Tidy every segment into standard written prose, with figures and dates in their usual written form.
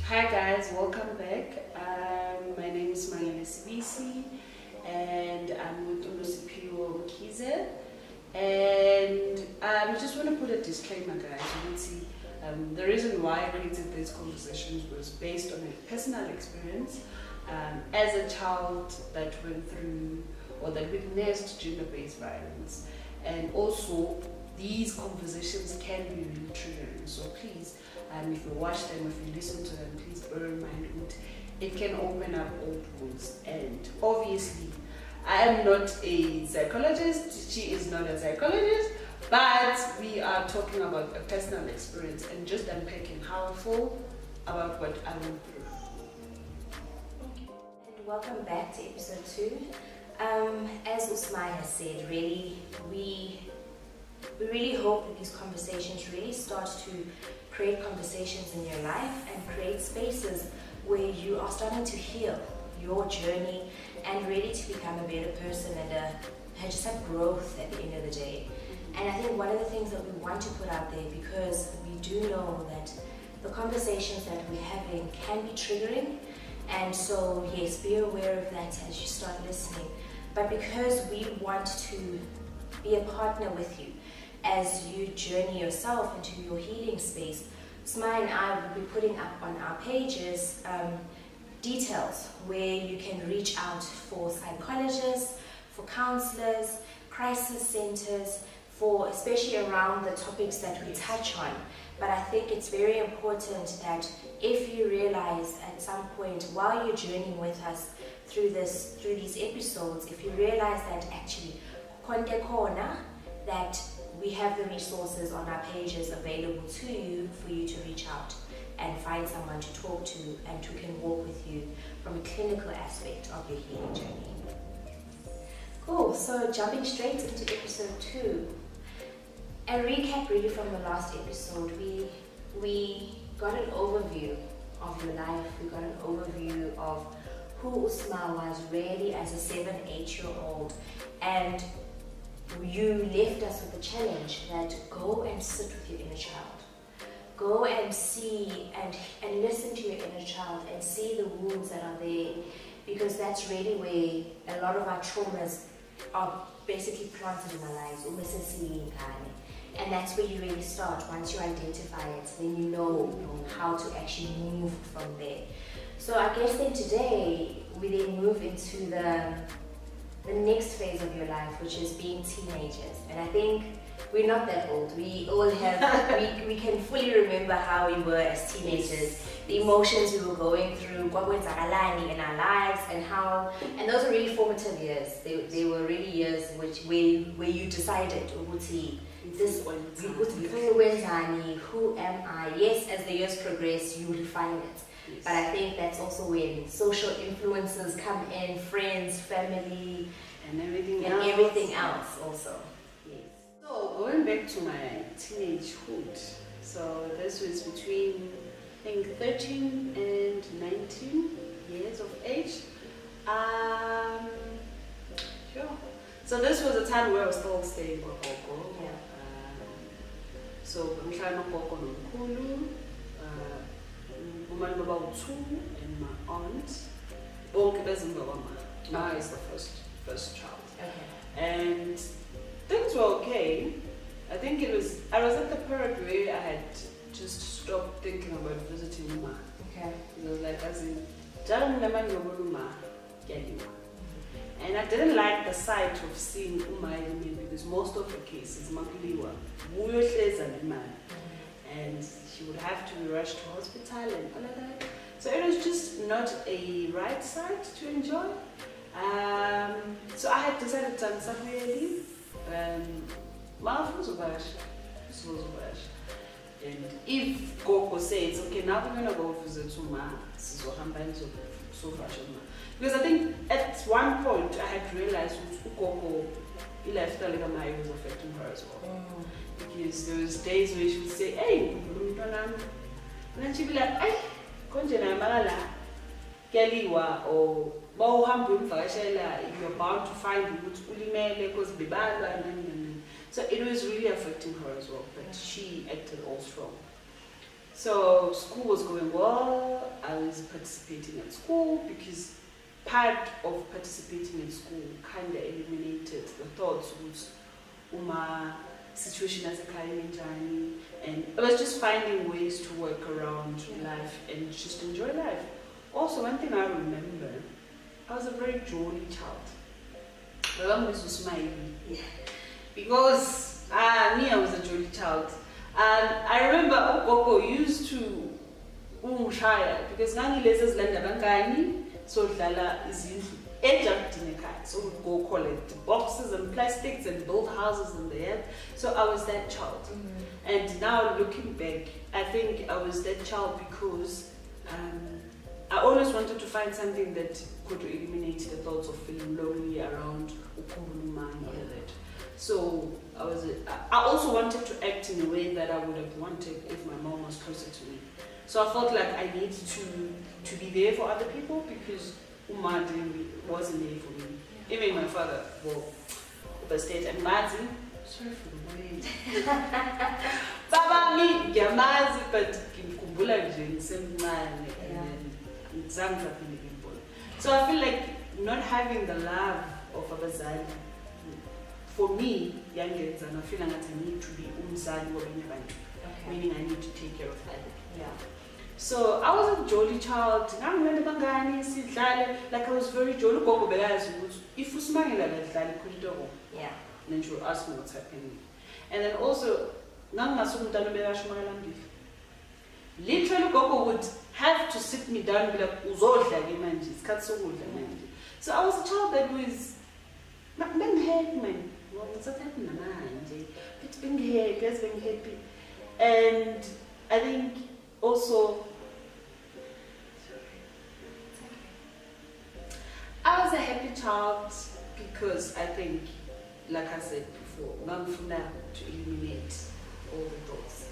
Hi guys, welcome back. My name is Smangele Sibisi and I'm with Ulusipiwo Kize. And I just want to put a disclaimer, guys. You can see the reason why I created these conversations was based on a personal experience as a child that went through or that witnessed gender-based violence. And also, these conversations can be really triggering. So please, if you watch them, if you listen to them, please bear in mind it can open up old wounds. And obviously, I am not a psychologist, she is not a psychologist, but we are talking about a personal experience and just unpacking how I feel about what I went through. And welcome back to episode 2. As Usmai has said, really, we really hope that these conversations really start to create conversations in your life and create spaces where you are starting to heal your journey and ready to become a better person and just have growth at the end of the day. And I think one of the things that we want to put out there, because we do know that the conversations that we're having can be triggering, and so yes, be aware of that as you start listening. But because we want to be a partner with you as you journey yourself into your healing space, Smai and I will be putting up on our pages details where you can reach out for psychologists, for counselors, crisis centers, for especially around the topics that we touch on. But I think it's very important that if you realize at some point while you're journeying with us through these episodes, if you realize that actually konke khona, that we have the resources on our pages available to you for you to reach out and find someone to talk to and who can walk with you from a clinical aspect of your healing journey. Cool, so jumping straight into episode 2. A recap really from the last episode, we got an overview of your life, we got an overview of who Usma was really as a 7-8-year-old, and you left us with a challenge that go and sit with your inner child. Go and see and listen to your inner child and see the wounds that are there, because that's really where a lot of our traumas are basically planted in our lives. And that's where you really start. Once you identify it, then you know how to actually move from there. So I guess then today we then move into the next phase of your life, which is being teenagers. And I think we're not that old. We all have, we can fully remember how we were as teenagers, the emotions we were going through, what was in our lives, and those are really formative years. They were really years where you decided, who am I? Yes, as the years progress, you refine it. Yes. But I think that's also when social influences come in, friends, family, and everything else also. Yes. So going back to my teenagehood, so this was between I think 13 and 19 years of age. Sure. So this was a time where I was still staying with Gogo. Yeah. So I'm trying to Gogo nomkhulu, Umani Baba u2 and my aunt. Ma is the first child. Okay. And things were okay. I think I was at the period where I had just stopped thinking about visiting Uma. Okay. It was like, as in, and I didn't like the sight of seeing Uma because most of the cases, Makuliwa, and she would have to be rushed to hospital and all of that. So it was just not a right sight to enjoy. So I had decided to leave. And if Gogo says, okay, now we're gonna go visit Uma, because I think at one point I had realized Gogo, he left was affecting her as well. Because there was days where she would say, hey, and then she'd be like, hey, or you're bound to find because so it was really affecting her as well, but she acted all strong. So school was going well. I was participating at school because part of participating in school kind of eliminated the thoughts was uma situation as a journey, and I was just finding ways to work around life and just enjoy life. Also, one thing I remember, I was a very jolly child. I always was smiling because me, I was a jolly child. And I remember Gogo used to shaya because ngangilezi zilanda bangani so dlala izindlu ejardini ekhaya, so we'd go collect boxes and plastics and build houses in the yard. So I was that child. And now looking back, I think I was that child because I always wanted to find something that could eliminate the thoughts of feeling lonely around Ukumbulumani and all that. So I also wanted to act in a way that I would have wanted if my mom was closer to me. So I felt like I needed to be there for other people because Uma wasn't there for me. Even my father, well, overstayed and Mazi, sorry for the word. Baba mi Yamazi, but Kimkumbula Semman and Zanga. So I feel like not having the love of Abazali, for me, young kids, and I feel like I need to be umzali or meaning I need to take care of them. Yeah. So I was a jolly child. Like I was very jolly. If you smile like that, Yeah. then she will ask me what's happening. And then also, literally, Gogo would have to sit me down and be like, so I was a child that was being happy, being happy. And I think also, I was a happy child because I think, like I said before, to eliminate all the thoughts.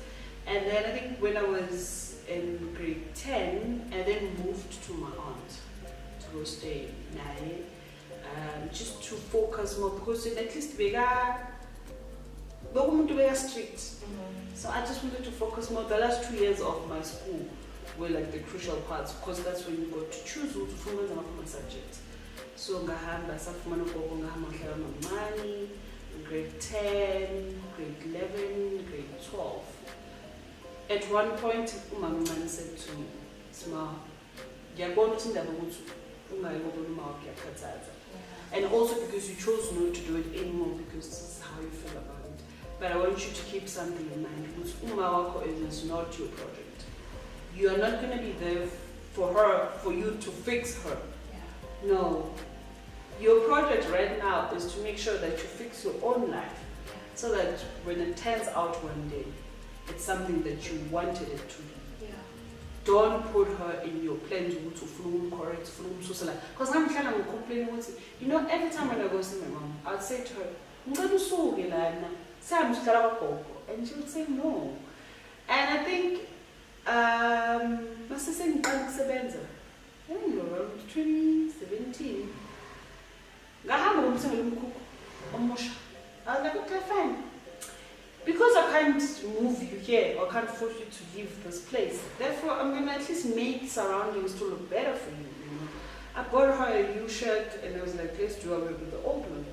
And then I think when I was in grade 10, I then moved to my aunt to go stay in Naye, just to focus more because at least we got strict. So I just wanted to focus more. The last 2 years of my school were like the crucial parts because that's when you got to choose who to focus on my subject. So ngahamba safumana gogo ngahamba ngihlala money, grade 10, grade 11, grade 12. At one point, umama said to me, "Sma, ngiyabona ukuthi indaba ukuthi ungayibona uma wakuyakhathaza." And also because you chose not to do it anymore because this is how you feel about it. But I want you to keep something in mind because uma wako is not your project. You are not going to be there for her, for you to fix her. Yeah. No. Your project right now is to make sure that you fix your own life so that when it turns out one day, it's something that you wanted it to be. Yeah. Don't put her in your plans to flume, correct, flume, so like. Because I'm trying to complain with it. You know, every time when I go see my mom, I'll say to her, and she would say no. And I think, must say around 2017. I was like, okay, fine. Because I can't move you here or can't force you to leave this place, therefore I'm going to at least make surroundings to look better for you, you know. I bought her a new shirt and I was like, let's do away with the old one.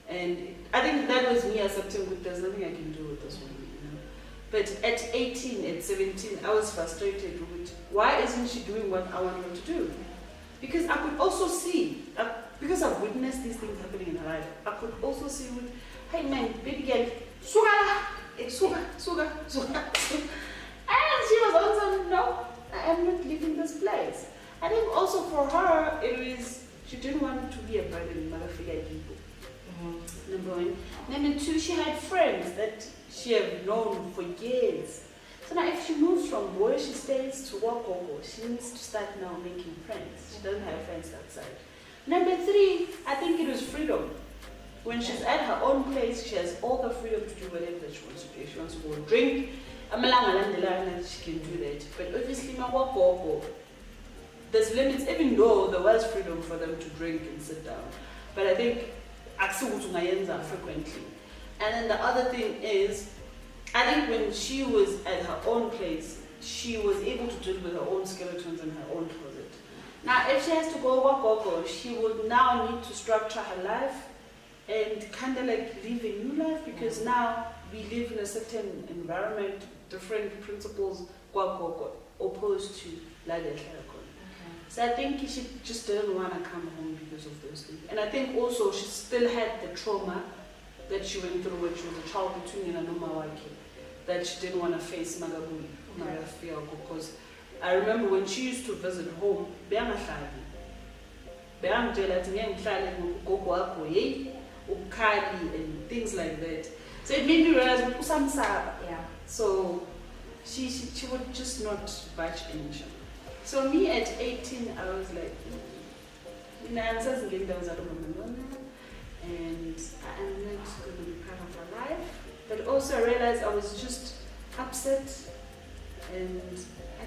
And I think that was me accepting that there's nothing I can do with this one, you know. But at 18, at 17, I was frustrated with why isn't she doing what I want her to do? Because I could also see, because I've witnessed these things happening in her life, I could also see with, hey man, baby girl, suga. And she was also, no, I am not leaving this place. I think also for her, it was, she didn't want to be a burden, mother figure people. Number one. Number two, she had friends that she had known for years. So now if she moves from where she stays to Wakogo, she needs to start now making friends. She doesn't have friends outside. Number three, I think it was freedom. When she's at her own place, she has all the freedom to do whatever that she wants to do. If she wants to go drink, she can do that. But obviously, there's limits, even though there was freedom for them to drink and sit down. But I think frequently. And then the other thing is, I think when she was at her own place, she was able to deal with her own skeletons in her own closet. Now, if she has to go go, she would now need to structure her life and kind of like live a new life, because now we live in a certain environment, different principles, opposed to la de Tlharakon. So I think she just didn't want to come home because of those things. And I think also she still had the trauma that she went through when she was a child between Nomawaki, that she didn't want to face Magabuli, because I remember when she used to visit home, and things like that. So it made me realize, Yeah. so she would just not budge initially. So me at 18, I was like, and I'm not going to be part of her life. But also I realized I was just upset, and I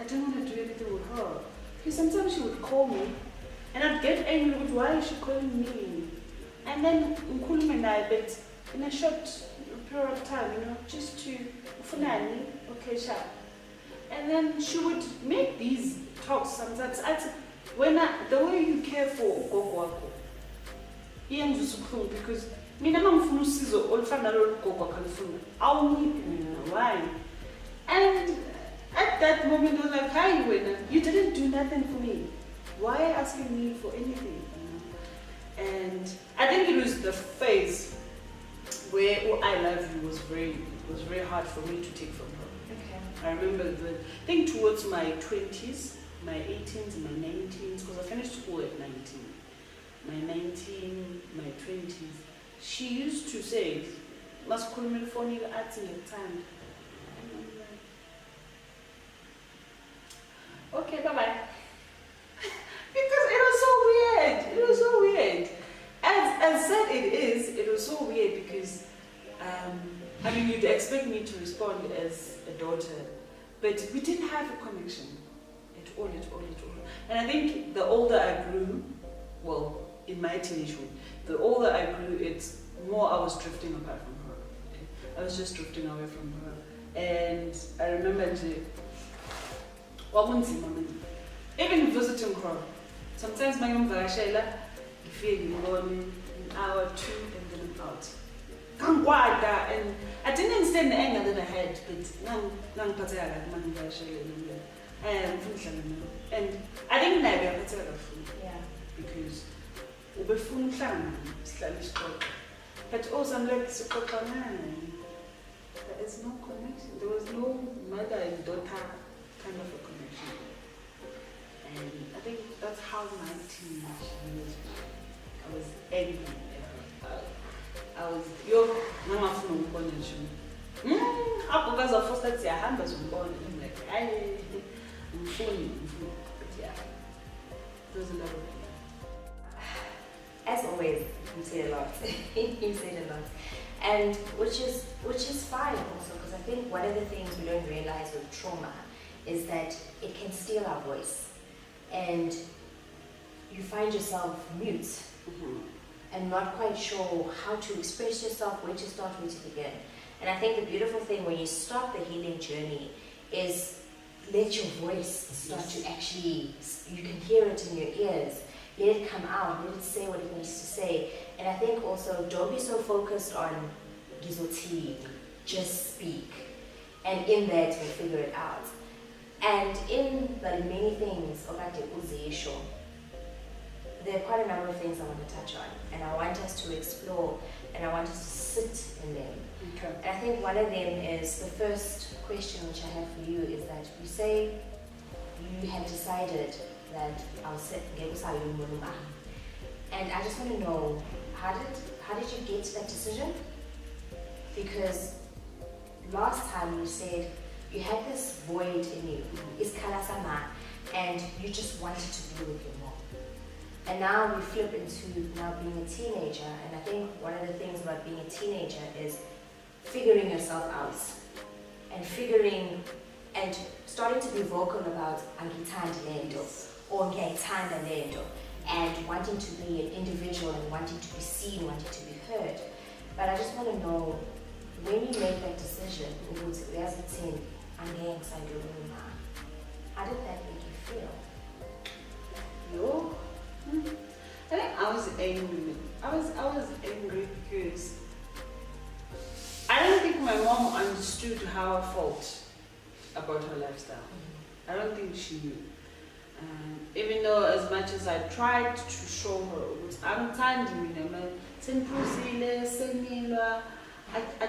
didn't want to do anything with her. Because sometimes she would call me and I'd get angry with, why is she calling me? And then but in a short period of time, just to okay, sharp. And then she would make these talks sometimes. The way you care for Gogo Wako, because mina mangifuna usizo olufana lolu gogo akalufuna, awungiphi mina, why? And at that moment I was like, hi wena, you didn't do nothing for me, why are you asking me for anything? And I think it was the phase where I love you was very hard for me to take from her. I remember I think towards my 20s, my 18s, and my 19s, because I finished school at 19. My 19, my 20s, she used to say, "Must call me for you at the time." Okay, bye bye. Because it was so weird. It was so weird. As said it was so weird because you'd expect me to respond as a daughter, but we didn't have a connection at all. And I think the older I grew, well, in my teenagehood, the older I grew, it's more I was drifting apart from her. I was just drifting away from her. And I remember even visiting her, sometimes my own Varashela, you feel an hour or two, and then I'm out. And I didn't understand the anger that I had, but and I didn't know because but also I'm like, there is no connection. There was no mother and daughter kind of a connection. And I think that's how my teenage years were. I was angry at her. I was, ngangafuna ukubona nje. Because of first that siyahamba zombona. I'm like, ngifuni. But yeah, there's a lot of things. As always, you say a lot. You said a lot. And which is fine also, because I think one of the things we don't realize with trauma is that it can steal our voice. And you find yourself mute. And not quite sure how to express yourself, where to start, where to begin. And I think the beautiful thing when you start the healing journey is let your voice start to actually, you can hear it in your ears, let it come out, let it say what it needs to say. And I think also don't be so focused on gizoti, just speak. And in that we'll figure it out. And in the many things of Uzesho, there are quite a number of things I want to touch on, and I want us to explore, and I want us to sit in them. Okay. And I think one of them is the first question which I have for you is that you say you have decided that I'll sit and I just want to know how did you get to that decision? Because last time you said you had this void in you, is kalasama, and you just wanted to be with your mom. And now we flip into now being a teenager, and I think one of the things about being a teenager is figuring yourself out and figuring and starting to be vocal about angithandi lento or ngiyayithanda lento, and wanting to be an individual and wanting to be seen, wanting to be heard. But I just want to know, when you made that decision, angeke ngisayiluma. How did that make you feel? Yo. I think I was angry. I was angry because I don't think my mom understood how I felt about her lifestyle. I don't think she knew. Even though as much as I tried to show her, I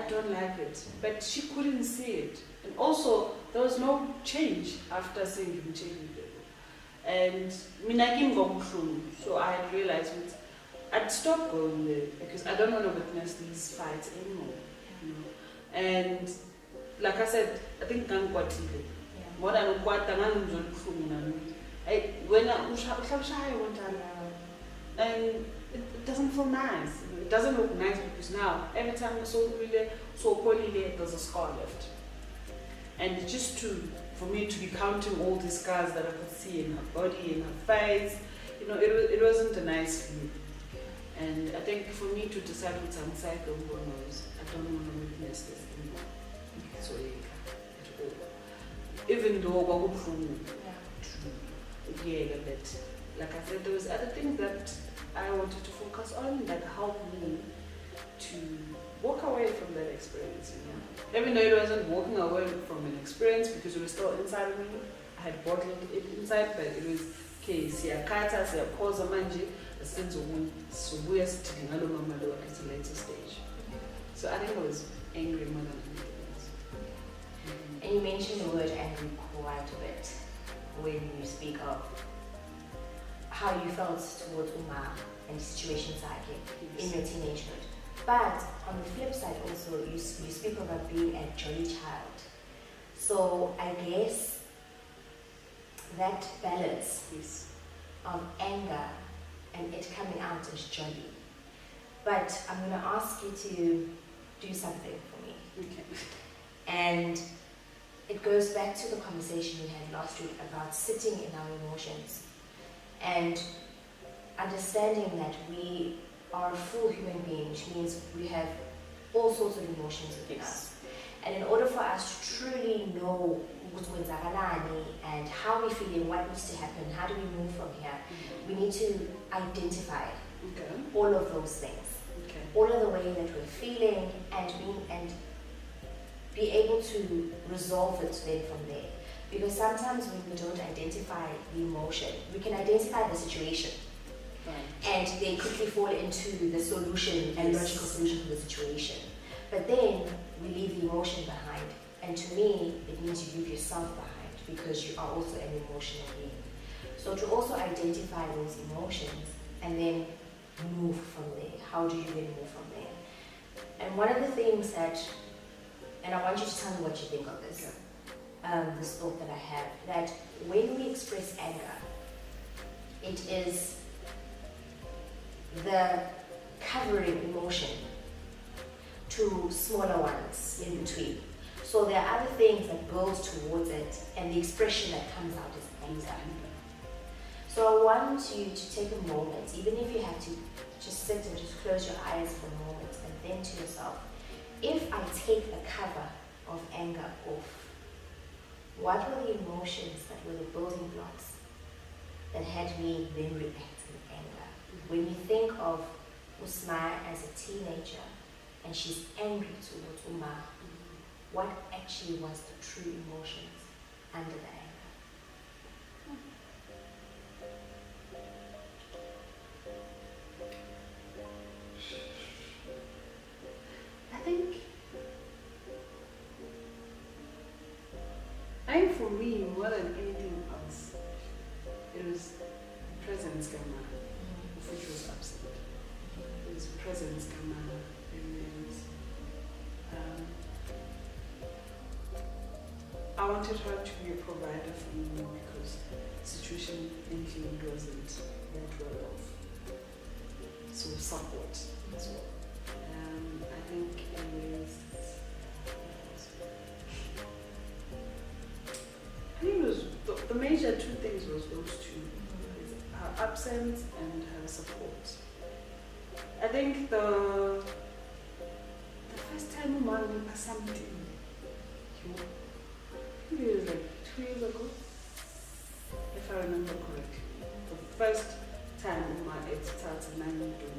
don't like it. But she couldn't see it. And also, there was no change after seeing him changing people. And so I had realized I'd stop going there because I don't want to witness these fights anymore. You know? And like I said, I think more than when and it doesn't feel nice. It doesn't look nice because now every time I saw there's a scar left. And just for me to be counting all these scars that I could see in her body, in her face, it wasn't a nice feeling. And I think for me to decide what I'm saying, I don't want to witness this anymore. So at all. Even though but like I said, there was other things that I wanted to focus on that helped me to walk away from that experience. Even though it wasn't walking away from an experience because it was still inside of me, I had bottled it inside, but it was okay, siyakhatha, siyaphoza manje, senze sobuya sidinga lo mama lo at a later stage. So I think I was angry more than anything else. And you mentioned the word angry quite a bit when you speak of how you felt towards Uma and situations like in your teenagehood. But on the flip side also, you speak about being a jolly child. So I guess that balance of anger and it coming out as jolly. But I'm going to ask you to do something for me. Okay. And it goes back to the conversation we had last week about sitting in our emotions and understanding that we are a full human being, which means we have all sorts of emotions within us. And in order for us to truly know and how we're feeling, what needs to happen, how do we move from here, we need to identify all of those things, all of the way that we're feeling, and be able to resolve it then from there. Because sometimes when we don't identify the emotion, we can identify the situation. And they quickly fall into the solution and logical solution for the situation. But then we leave the emotion behind. And to me, it means you leave yourself behind because you are also an emotional being. So to also identify those emotions and then move from there. How do you then move from there? And one of the things that, and I want you to tell me what you think of this, this thought that I have, that when we express anger, it is the covering emotion to smaller ones in between. So there are other things that build towards it, and the expression that comes out is anger. So I want you to take a moment, even if you have to just sit and just close your eyes for a moment, and think to yourself, if I take the cover of anger off, what were the emotions that were the building blocks that had me then react in anger? When you think of Usma as a teenager and she's angry towards Uma, what actually was the true emotions under the anger? I think for me, more than anything else, it was presence Gamma, which was absent. It was presence Gamma, and I wanted her to be a provider for me because the situation in Finland wasn't that well off. So support as well. I think it was. I think it was the major two things was those two: her absence and her support. I think the first time Mom did something, maybe it was like 2 years ago, if I remember correctly. The first time my ex started maybe it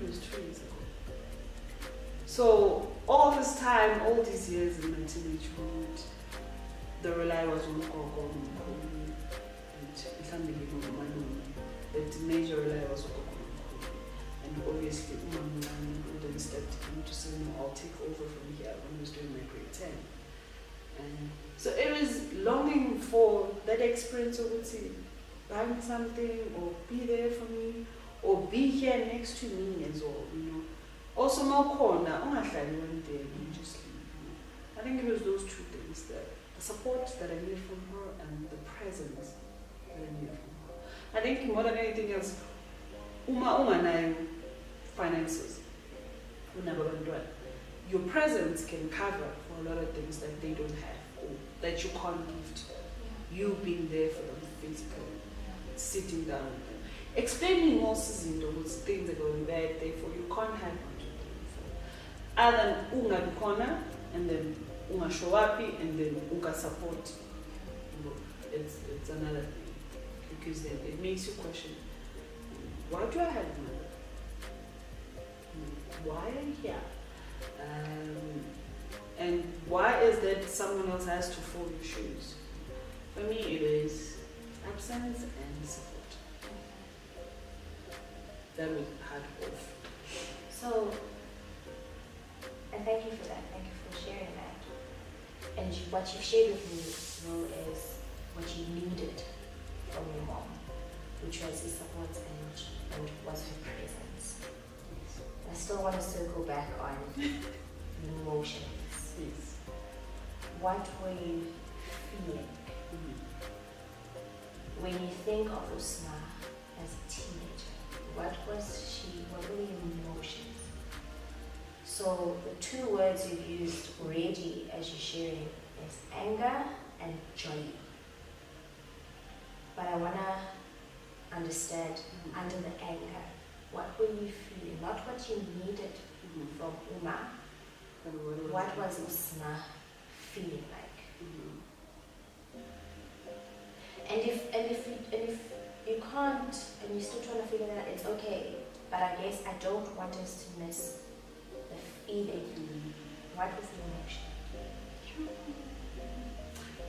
was 2 years ago. So all this time, all these years in my teenagehood, the relay was on Gogo and the teenager relay was on Gogo. And obviously, then stepped in to say, no, I'll take over from here when I was doing my grade 10. And so it was longing for that experience of buying something or be there for me or be here next to me as well, you know. Also, more corner, one day and just leave. I think it was those two things, the support that I needed from her and the presence that I needed from her. I think more than anything else, finances, your presence can cover for a lot of things that they don't have or that you can't give to them. You being there for them physically, sitting down with them, explaining more season those things that are going bad, therefore you can't have much of them. Other than unga corner and then unga show up and then unga support. It's another thing. Because then it makes you question, why do I have a mother? Why are you here? And why is that someone else has to fold your shoes? For me, it is absence and support. That was hard off. So, and thank you for that. Thank you for sharing that. And what you shared with me, is what you needed from your mom, which was his support and was her presence. I still want to circle back on the emotions. Yes. What were you feeling when you think of Usma as a teenager? What were the emotions? So the two words you've used already as you're sharing is anger and joy. But I want to understand under the anger, what were you feeling? Not what you needed from Uma. What was Usma feeling like? And if you can't and you're still trying to figure that out, it's okay. But I guess I don't want us to miss the feeling. What was the emotion?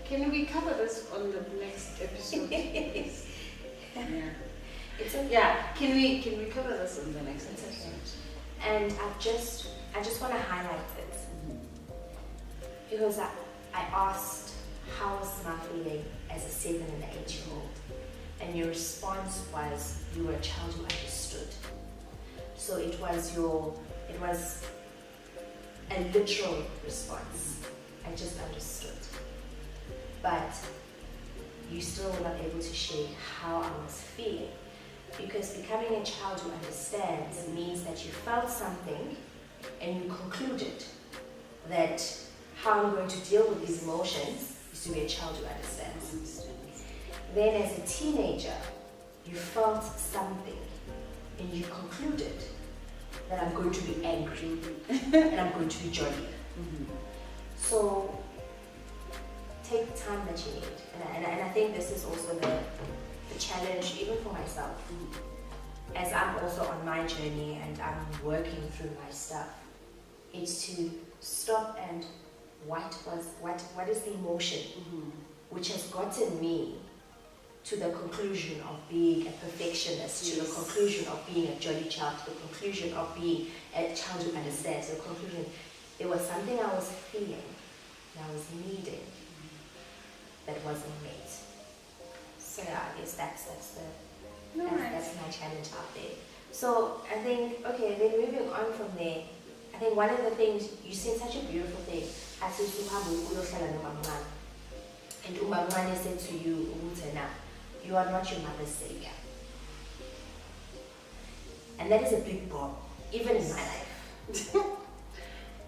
Can we cover this on the next episode? Yeah. It's okay. Yeah. Can we cover this on the next It's episode? okay. And I just want to highlight this because I asked how was my feeling as a 7 and 8-year-old, and your response was you were a child who understood. So it was a literal response. I just understood, but you still were not able to share how I was feeling. Because becoming a child who understands means that you felt something and you concluded that how I'm going to deal with these emotions is to be a child who understands. Then as a teenager, you felt something and you concluded that I'm going to be angry and I'm going to be jolly. So take the time that you need. And I think this is also the challenge even for myself, as I'm also on my journey and I'm working through my stuff. It's to stop and what is the emotion which has gotten me to the conclusion of being a perfectionist, to the conclusion of being a jolly child, to the conclusion of being a child who understands, the conclusion there was something I was feeling and I was needing that wasn't met. So yeah, I guess that's my challenge out there. So I think, okay, then moving on from there, I think one of the things, you said such a beautiful thing, and Umamane said to you, you are not your mother's savior. And that is a big bomb, even in my life.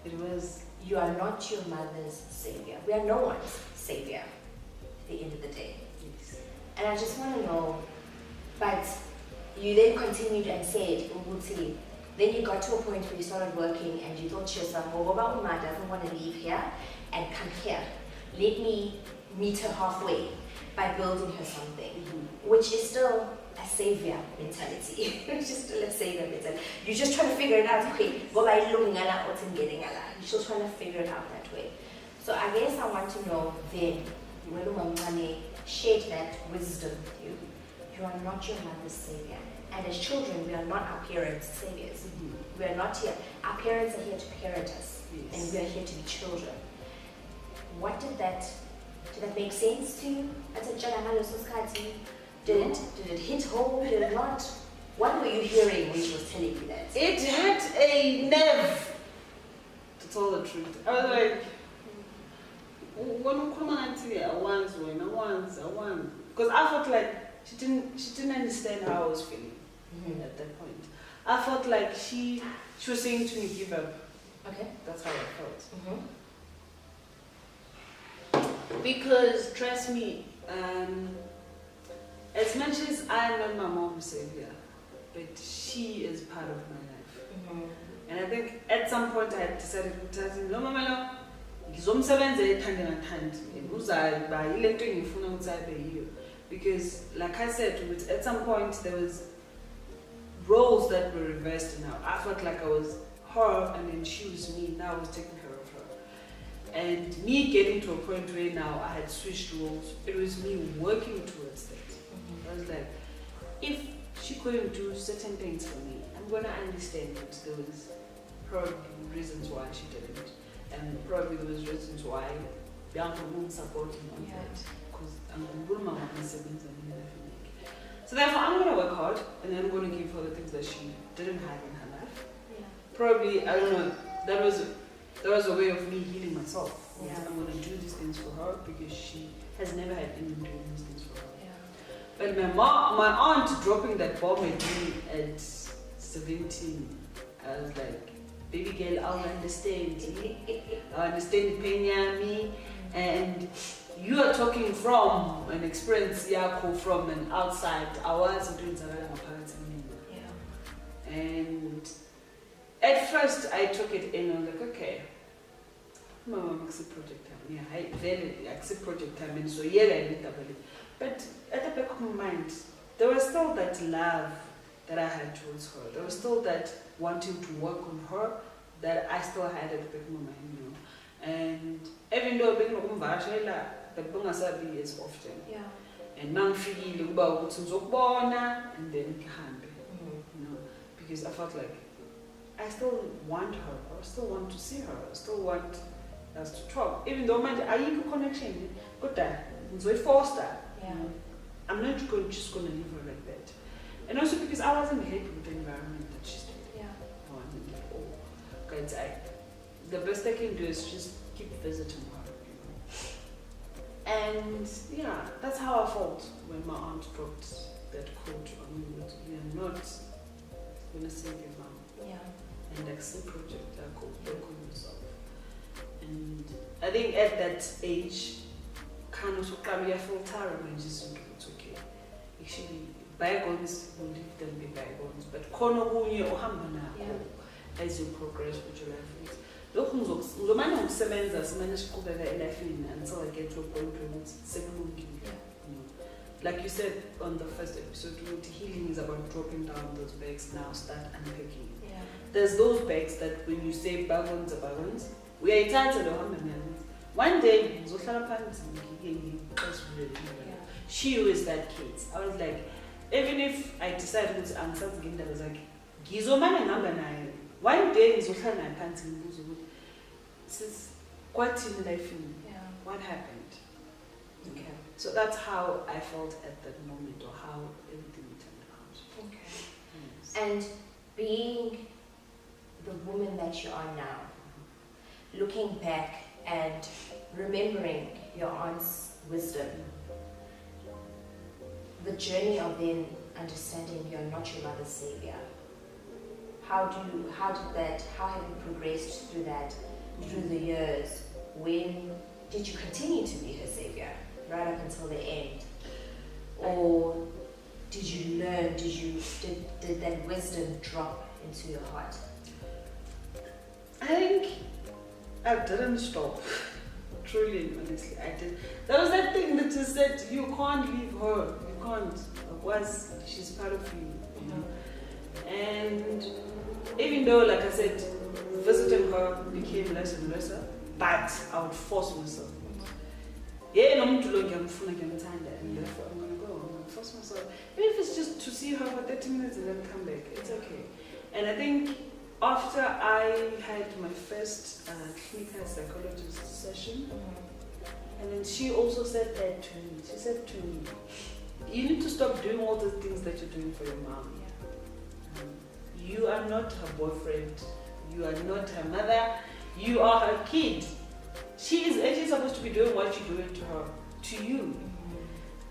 It was. You are not your mother's savior. We are no one's savior at the end of the day. Yes. And I just want to know, but you then continued and said, then you got to a point where you started working and you thought to yourself, well, Uma doesn't want to leave here and come here. let me meet her halfway by building her something, which is still a savior mentality. It's just still a savior mentality. You're just trying to figure it out. Okay, you're still trying to figure it out that way. So I guess I want to know then, when Umamane shared that wisdom with you, you are not your mother's savior. And as children, we are not our parents' saviors. We are not here. Our parents are here to parent us, and we are here to be children. What did that make sense to you? Did it hit home? Did it not? What were you hearing when she was telling you that? It had a nerve, to tell the truth. I was like, when you come on to I want. Because I felt like she didn't understand how I was feeling at that point. I felt like she was saying to me, give up. Okay. That's how I felt. Because trust me, as much as I am not my mom's savior, but she is part of my life. And I think at some point I had decided to tell him, no mama, because like I said, at some point there was roles that were reversed now. I felt like I was her and then she was me. Now I was taking care of her. And me getting to a point where now I had switched roles, it was me working towards that. I was like, if she couldn't do certain things for me, I'm gonna understand that there was probably reasons why she didn't. And probably there was reasons why Bianca won't support me on that. Because I'm going to my siblings and everything. So therefore I'm gonna work hard and then I'm gonna give her the things that she didn't have in her life. Probably, I don't know, that was a way of me healing myself. I'm gonna do these things for her because she has never had anyone doing these things for her. But my aunt dropping that bomb at me at 17, I was like, baby girl, I'll understand. I understand the pain you me, and you are talking from an experience from an outside. I was doing my parents and at first I took it in and I was like, okay, my mom accept project time. I very accept project time, and so I need to. But at the back of my mind, there was still that love that I had towards her. There was still that wanting to work on her that I still had at the back of my mind, And even though being but bungasabi as often. And mangifikile kuba ukuthi ngizokubona and then ngihambe. Because I felt like I still want her. I still want to see her. I still want us to talk. Even though ayikho connection, kodwa ngizoyifoster. I'm not just going to leave her like that. And also because I wasn't happy with the environment that she's in. I wasn't at all. Because the best I can do is just keep visiting her. And that's how I felt when my aunt dropped that quote on me. You're not going to save your mom. And accept project that called work on yourself. And I think at that age, kind of filter and just it's okay. Actually, bygones will leave them be bygones. But as you progress with your life. Until I get to a point where it's like you said on the first episode, healing is about dropping down those bags, now start unpacking. There's those bags that when you say bagons are bagons, we are entitled to one day, she is that kid. I was like, even if I decided to answer again, I was like, Gizomana number 9. One day, what in life? What happened? Okay. So that's how I felt at that moment, or how everything turned out. Okay. Yes. And being the woman that you are now, looking back and remembering your aunt's wisdom, the journey of then understanding you're not your mother's savior. How have you progressed through that through the years? When did you continue to be her savior right up until the end? Or did you learn, did that wisdom drop into your heart? I think I didn't stop. Truly, honestly, I did. That was that thing that you said, you can't leave her. You can't. She's part of you, you know. And even though, like I said, visiting her became less and lesser, but I would force myself. Yeah, and therefore I'm gonna go. I'm gonna force myself. Even if it's just to see her for 30 minutes and then come back, it's okay. And I think after I had my first clinical psychologist session, and then she also said that to me. She said to me, you need to stop doing all the things that you're doing for your mom. You are not her boyfriend. You are not her mother. You are her kid. She is actually supposed to be doing what you're doing to her, to you.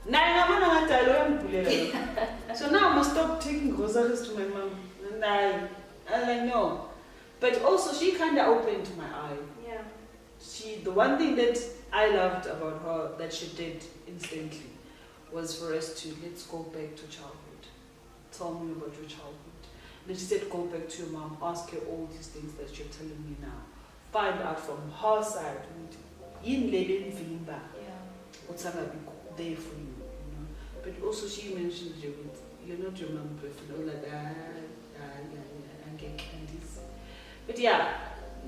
So now I must stop taking groceries to my mom. And I like, no. But also, she kind of opened my eye. Yeah. The one thing that I loved about her that she did instantly was for us to, let's go back to childhood. Tell me about your childhood. Then she said, go back to your mom, ask her all these things that you're telling me now. Find out from her side. What's going to be there for you, you know. But also she mentioned you're not your mom boyfriend, like and get candies. But yeah,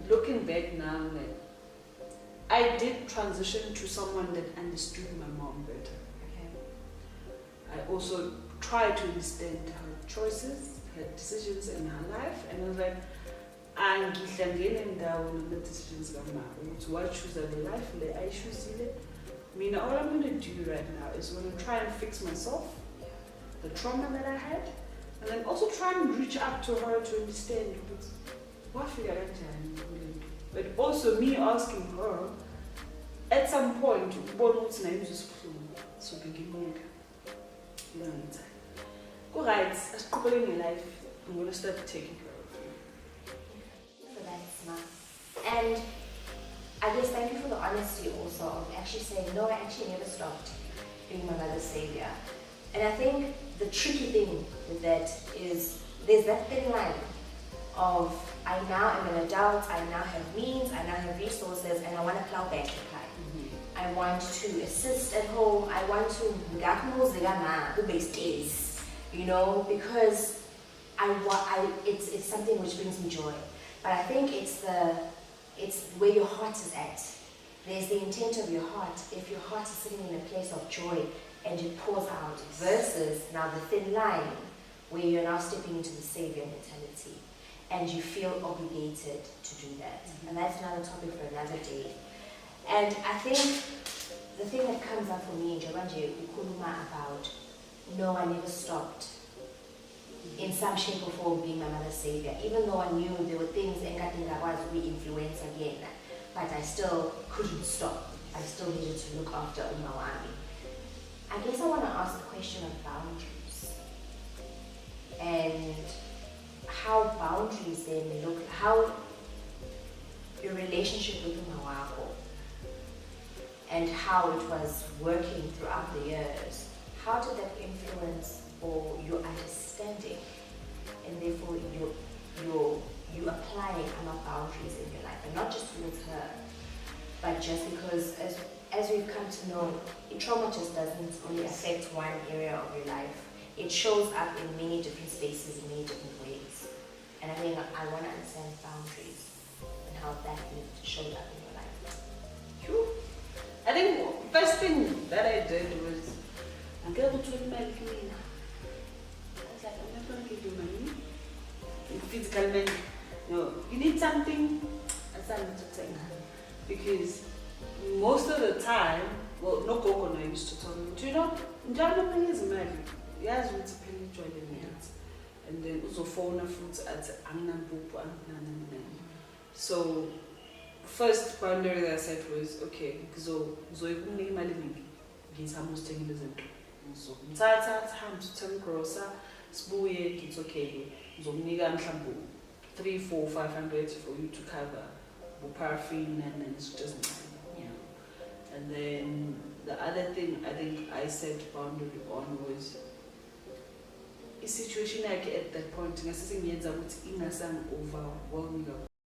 looking back now, I did transition to someone that understood my mom better. Okay. I also tried to understand her choices, her decisions in her life, and I was like, decisions what choose of the life I choose it. I mean, all I'm going to do right now is going to try and fix myself, the trauma that I had, and then also try and reach out to her to understand what figure but also me asking her at some point what's name is so beginning go right as people in your life. I'm going to start taking care of you. So that's smart. And I guess thank you for the honesty also of actually saying, no, I actually never stopped being my mother's savior. And I think the tricky thing with that is there's that thin line of I now am an adult, I now have means, I now have resources, and I want to plow back the pie. I want to assist at home, I want to you know, because it's something which brings me joy. But I think it's where your heart is at. There's the intent of your heart. If your heart is sitting in a place of joy and it pours out, versus now the thin line where you're now stepping into the savior mentality and you feel obligated to do that. And that's another topic for another day. And I think the thing that comes up for me in Jabanje Ukuluma about, no, I never stopped in some shape or form being my mother's savior, even though I knew there were things I was to be influenced again, but I still couldn't stop. I still needed to look after Umawami. I guess I want to ask the question of boundaries and how boundaries then look, how your relationship with Umawako and how it was working throughout the years. How did that influence or your understanding, and therefore you applying our boundaries in your life, and not just towards her, but just because as we've come to know, trauma just doesn't only affect one area of your life. It shows up in many different spaces in many different ways. And I think I want to understand boundaries and how that showed up in your life. True. I think first thing that I did was I'm going to make money. I was like, I'm not going to give you money. Physical money. No, you need something. That's what I'm saying. Because most of the time, well, no Coco used to tell me, do you know, Njalo money is money. Yes, we pay join the minutes. And then also phone fruits at Angnampupu and So first boundary that I set was okay, so you can make money. He's almost taking this into. So time to tell grocer, spoye, it's okay. So mniga mhlambu 3, 4, 500 for you to cover paraffin and then it's just you know. And then the other thing I think I set boundary on was a situation like at that point, overwhelming